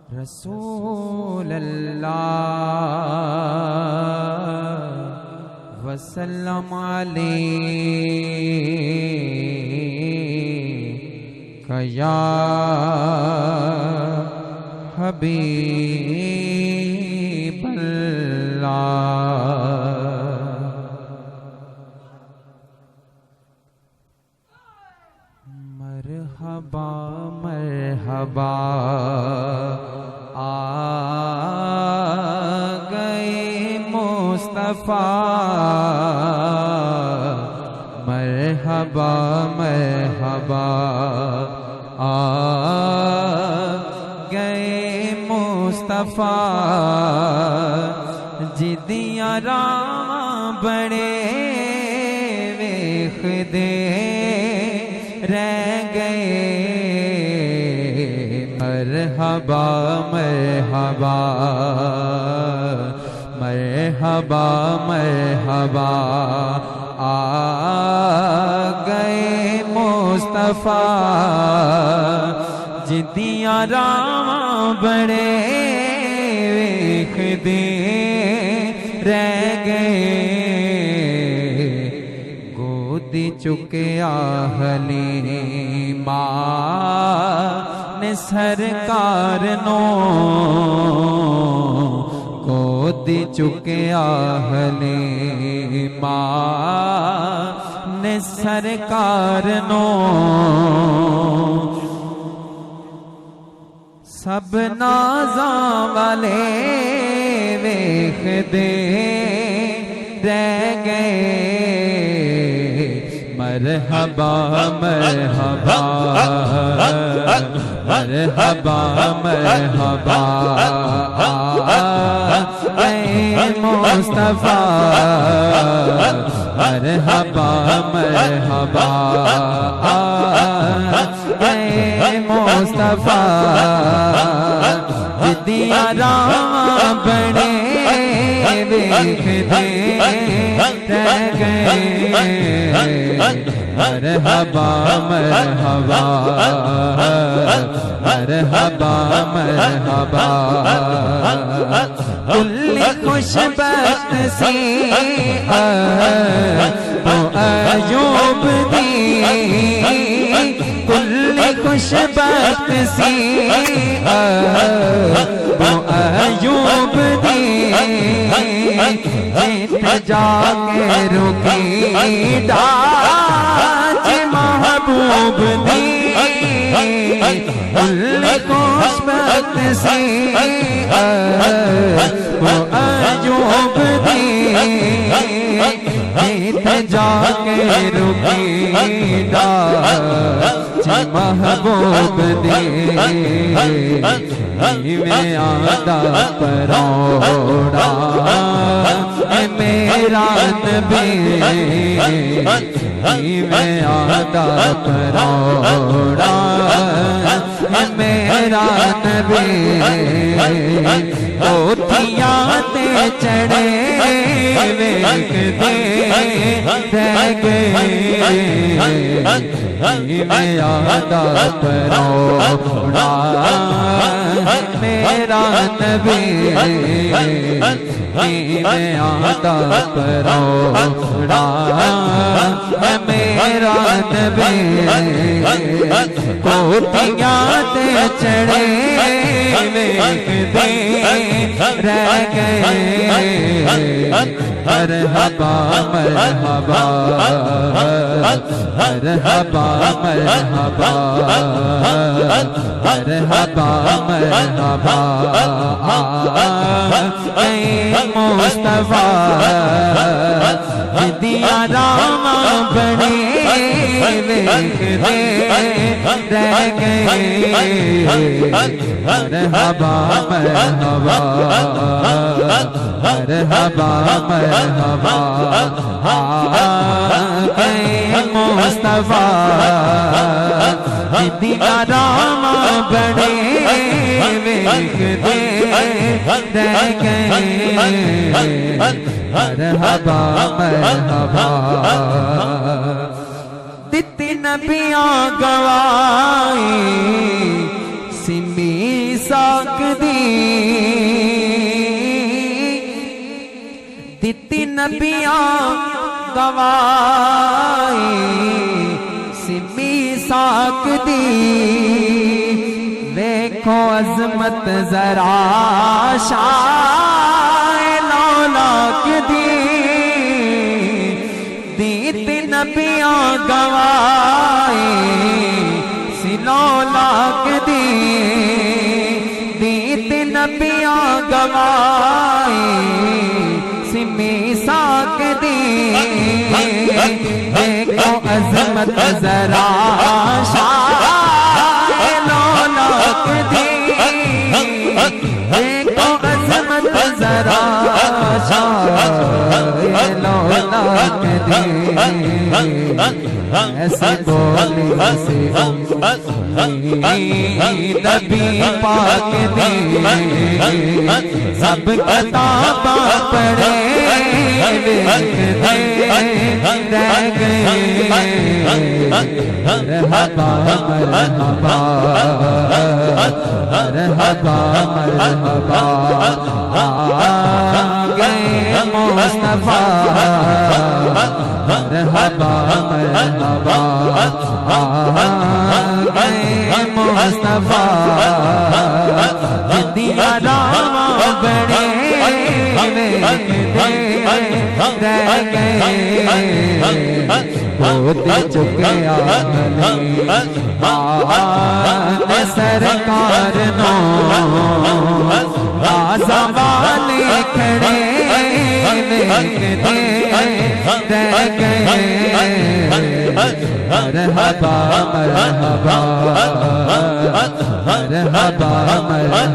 रसूल अल्लाह वसल्लम अलैका या हबीब अल्लाह। मरहबा मरहबा आ गए मुस्तफा, मरहबा मरहबा आ गए मुस्तफा। जिदियां रावां बड़े वेख दे रह गए। मरहबा मरहबा मरहबा मरहबा आ गए मुस्तफा। जिदियां रावां बड़े वेख दे रह गए। गोदी चुकिया हलीमा ने सरकार नो, गोदी चुकिया हलीमा ने सरकार नो। सब नाज़ां वाले वेख दे रह गए। मरहबा मरहबा मरहबा मरहबा ऐ मुस्तफा। मरहबा मरहबा ऐ मुस्तफा। जिदियां रावां बड़े वेख दे रह गए। मरहबा मरहबा मरहबा मरहबा। कुल खुशबख्त सी तो अयूब दी, कुल खुशबख्त सी तो अयूब दी। जित जाके रुकी डाच महबूब दी। कुल खुशबख्त सी वो अयूब दी। जित जाके रुकी डाच महबूब दी। में आदा परोड़ा मेरा नबी, में आदा परोड़ा मेरा नबी। पोथियां ते चढ़े वेख दे रह गए। में आदा परोड़ा मेरा नबी, में आदा परोड़ा मेरा नबी। कोटियां ते चढ़े वेख दे रह गए। मरहबा मरहबा मरहबा मरहबा मरहबा मरहबा ऐ मुस्तफा। जिदियां रावां बड़े वेख दे रह गए। मरहबा मरहबा मरहबा मरहबा ऐ मुस्तफा। जिदियां रावां बड़े वेख दे रह गए। मरहबा मरहबा। दित्ती नबियां गवाई सिमी सकदी दिती नबियां गवाई सिमी सकदी देखो अजमत जरा शाए लौलाक दी दीत नबियां गवाए सिलौलाक दी दीत नबियां गवाए सिमी साक दी देखो अजमत जरा शाए लौलाक दी देखो अजमत जरा शाए लौलाक दी ऐसे बोली से नबी पाक दी सब किताबां पढ़े रह गए मरहबा मरहबा मरहबा मरहबा गए मुस्तफा मरहबा मरहबा गए मुस्तफा दिया रामा बड़े रह गए होते चुके आने सरकार नो आजा वाले खड़े रह गए मरहबा मरहबा मरहबा मरहबा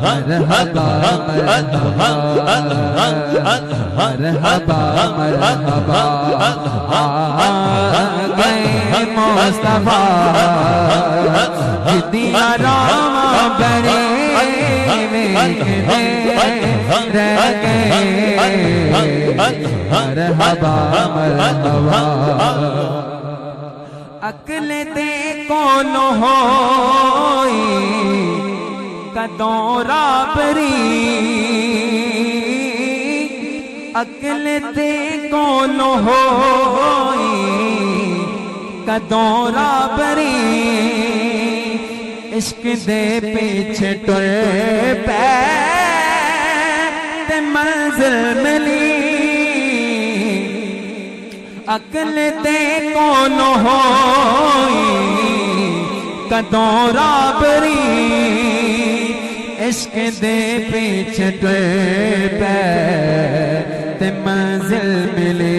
मरहबा मरहबा मरहबा मरहबा गए मुस्तफा दिया रामा बड़े रह गए मरहबा मरहबा अकल दे कौन होई कदों राबरी अकल दे कौन होई कदों राबरी इश्क दे पीछे टुर पै ते मंजिल मिली अकल दे कौन होई कदों राबरी इश्क दे पीछे टुर पै ते मंजिल मिले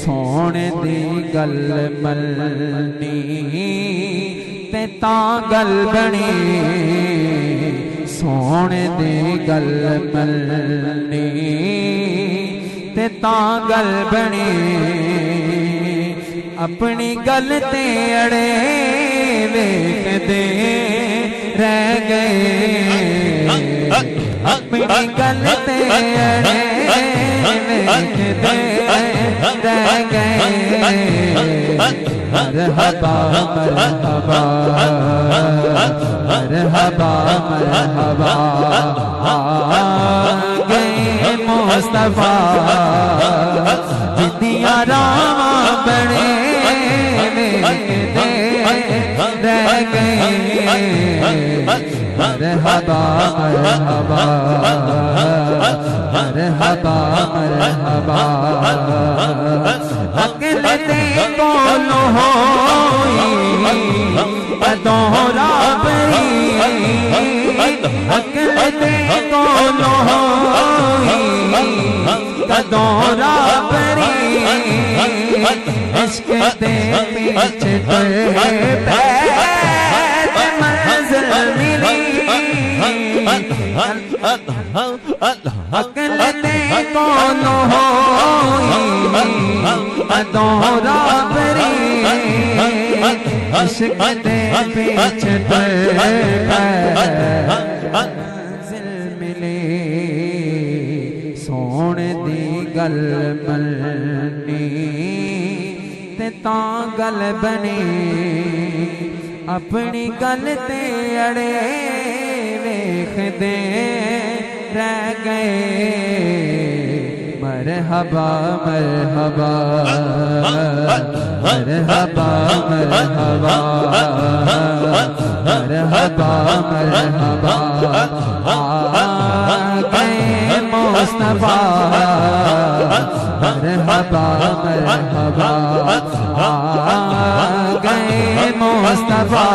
सोने दी गल मलनी ते तां गल बनी सोने दी गल मलनी ते तां गल बनी अपनी गल ते अड़े वेखदे रह गए अपनी गल ते अड़े वेखदे रह गए मरहबा मरहबा मरहबा मरहबा गए मुस्तफा दिया रामा बड़े रह गए मरहबा मरहबा मरहबा मरहबा अकल दे कौन होई कदों राबरी अकल दे कौन होई कदों राबरी इश्क दे पीछे पै मंजिल मिली अकल दे कौन होई कदों राबरी इश्क दे पीछे मंजिल मिले सोने दी गल मलनी ते तां गल बनी अपनी गल ते अड़े वेखदे रह गए। मरहबा मरहबा मरहबा मरहबा मरहबा मरहबा आ गए मुस्तफा। मरहबा मरहबा आ गए मुस्तफा।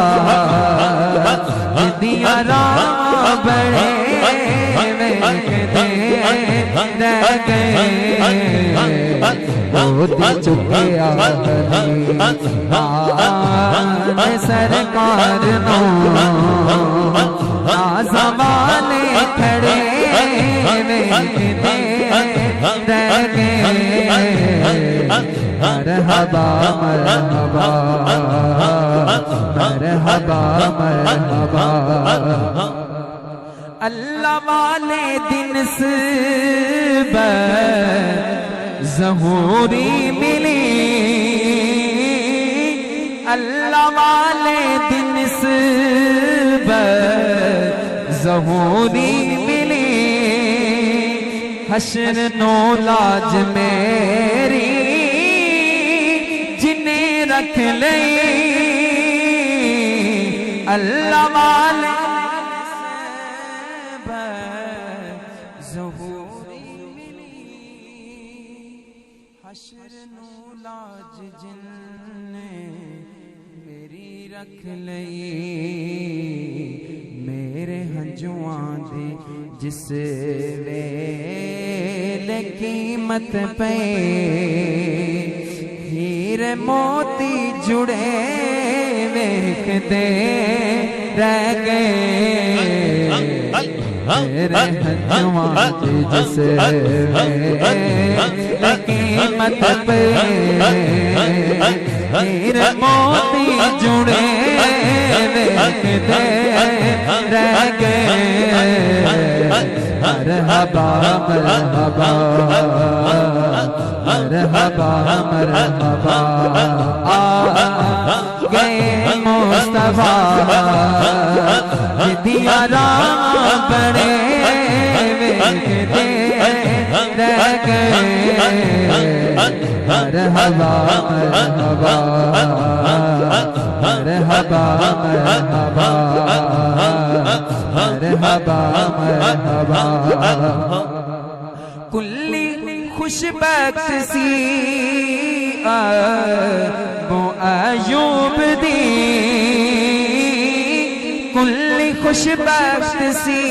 दिया राम बड़े वेखदे रह गए। होती चुके आने सरकार नो आज़माने खड़े वेखदे रह गए। मरहबा मरहबा मरहबा मरहबा। अल्लाह वाले दिन ज़हूरी मिली। अल्लाह वाले दिन ज़हूरी मिली। हश्र नो लाज मेरी जिन्हें रख ले। अल्लाह वाले ज़हूरी मिली। हश्र नो लाज जिन्ने मेरी रख लई। मेरे हंजुआं दे जिस वेले कीमत पे हीरे मोती जुड़े वेखदे रह गए। मेरे हंजुआं दे जिस वेले कीमत पे हीरे मोती जुड़े वेखदे रह गए। मरहबा मरहबा मरहबा मरहबा आ गए मुस्तफा। दिया राम बड़े वेखदे रह गए। मरहबा मरहबा मरहबा मरहबा मरहबा मरहबा। कुल्ली खुशबख्त सी वो अयूब दी। कुल्ली खुशबख्त सी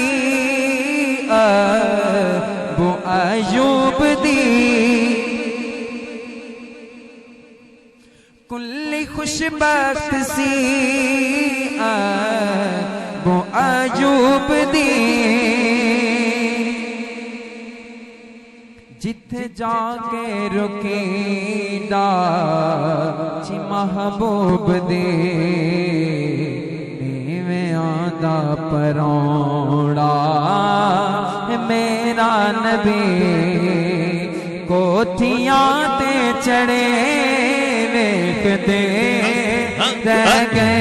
वो अयूब दी। कुल्ली खुशबख्त सी वो अयूब दी। जिथे जाके रुकीदा ची महबूब दे। नीवें आदा परौड़ा मेरा नबी। कोठियां ते चढ़े वेखदे रह गए।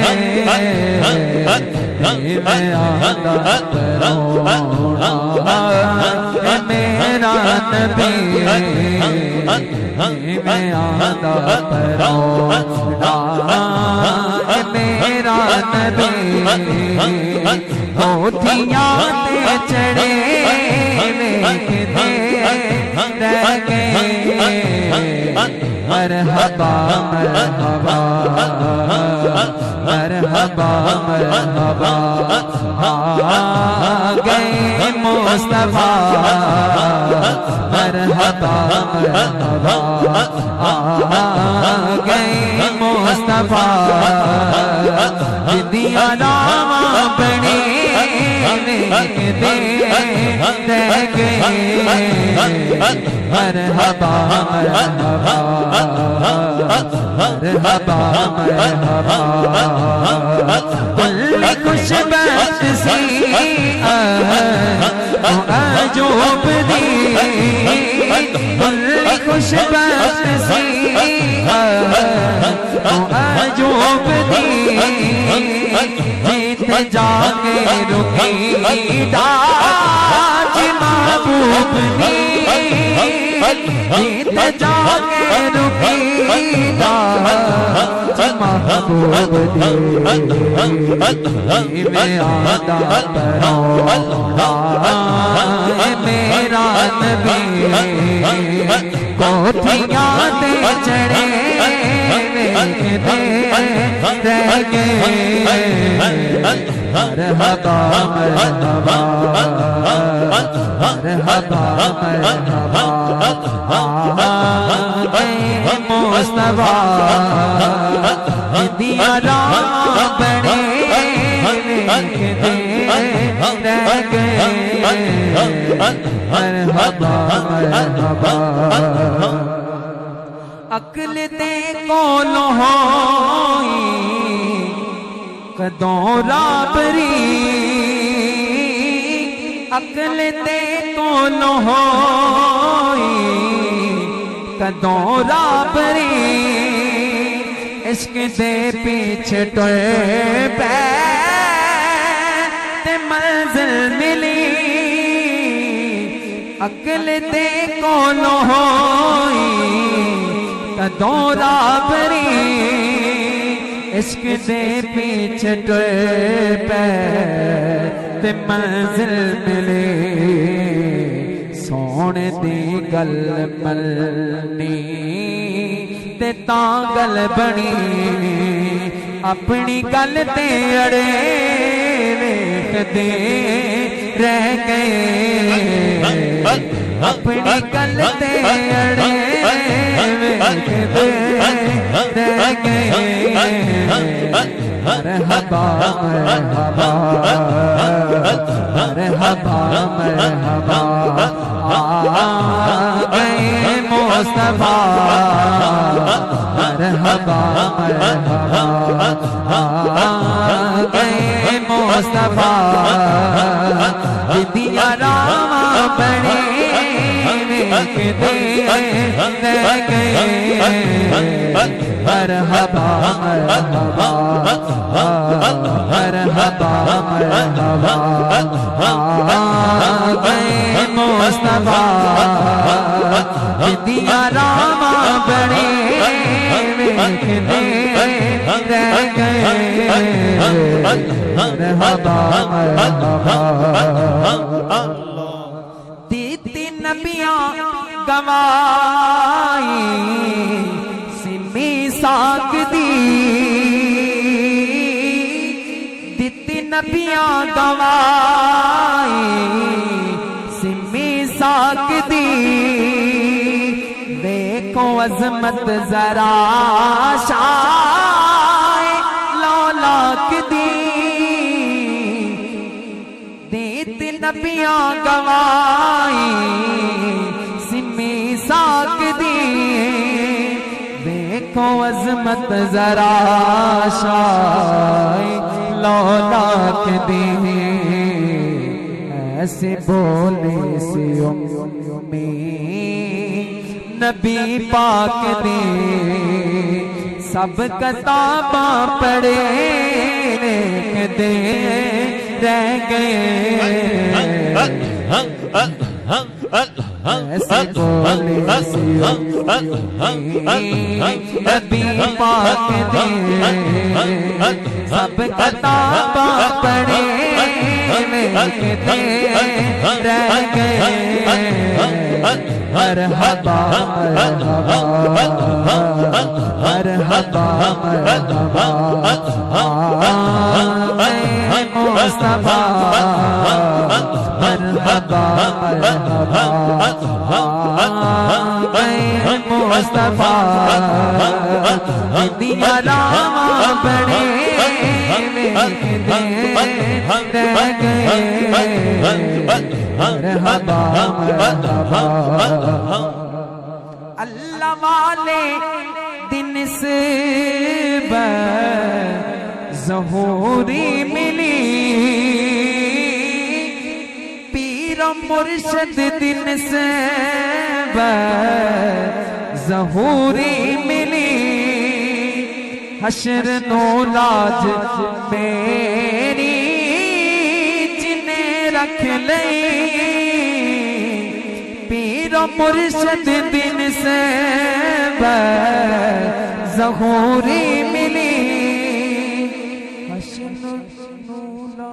नीवें आदा परौड़ा मेरा नबी। नीवें आदा परौड़ा मेरा नबी। कोठियां ते चढ़े वेखदे रह गए। मरहबा मरहबा मरहबा मरहबा आ गए मुस्तफा। मरहबा मरहबा आ गए मुस्तफा। दिया नाम बने वेखदे रह गए। मरहबा मरहबा मरहबा मरहबा। कुल्ली खुशबख्त सी अयूब दी। कुल्ली खुशबख्त सी अयूब दी। थे जाके रुकी डाज महबूब नी थे जाके रुकी डाज महबूब दी में आदा मेरा नबी कोठियां दे चढ़े रह गए मरहबा मरहबा मरहबा मरहबा मुस्तफा दिया राम बड़े रह गए मरहबा मरहबा अकल ते कोल होई कदों राबरी अकल ते कोल होई कदों राबरी इश्क दे पीछे टोए पै ते मंजिल मिली अकल ते कोल होई कदों राबरी इश्क दे पीछे टोए पै ते मंजिल मिले सोने दी गल मलनी ते तां गल बनी अपनी गल ते अड़े वेखदे रह गए अपनी गल ते अड़े वेखदे रह गए मरहबा मरहबा मरहबा मरहबा आ गए मुस्तफा मरहबा मरहबा आ गए मुस्तफा दिया राम बड़े वेखदे रह गए मरहबा मरहबा मरहबा मरहबा आ गए मुस्तफा दिया राम बड़े वेखदे रह गए मरहबा मरहबा तीती नबियां गवाई सिमी साक दी तीती नबियां गवाई सिमी साक दी देखो अजमत जरा शाय लौलाक दी दीत नबियां गवाई सिमी साक दी देखो अजमत जरा शाय लौलाक दी ऐसे बोले से नबी पाक दे सब किताबां पढ़े लिखदे रह गए ऐसे बोले नबी पाक दे सब किताबां पढ़े लिखदे रह गए मरहबा मरहबा मरहबा मरहबा आ गए मुस्तफा मरहबा मरहबा आ गए मुस्तफा दिया राम बड़े वेखदे रह गए मरहबा मरहबा अल्लाह वाले दिन से ज़हूरी मिली पीर मुर्शद दिन से ज़हूरी मिली हश्र नो लाज मेरी रख लई पीर मुर्शद दिन से ज़हूरी मिली हसन नूला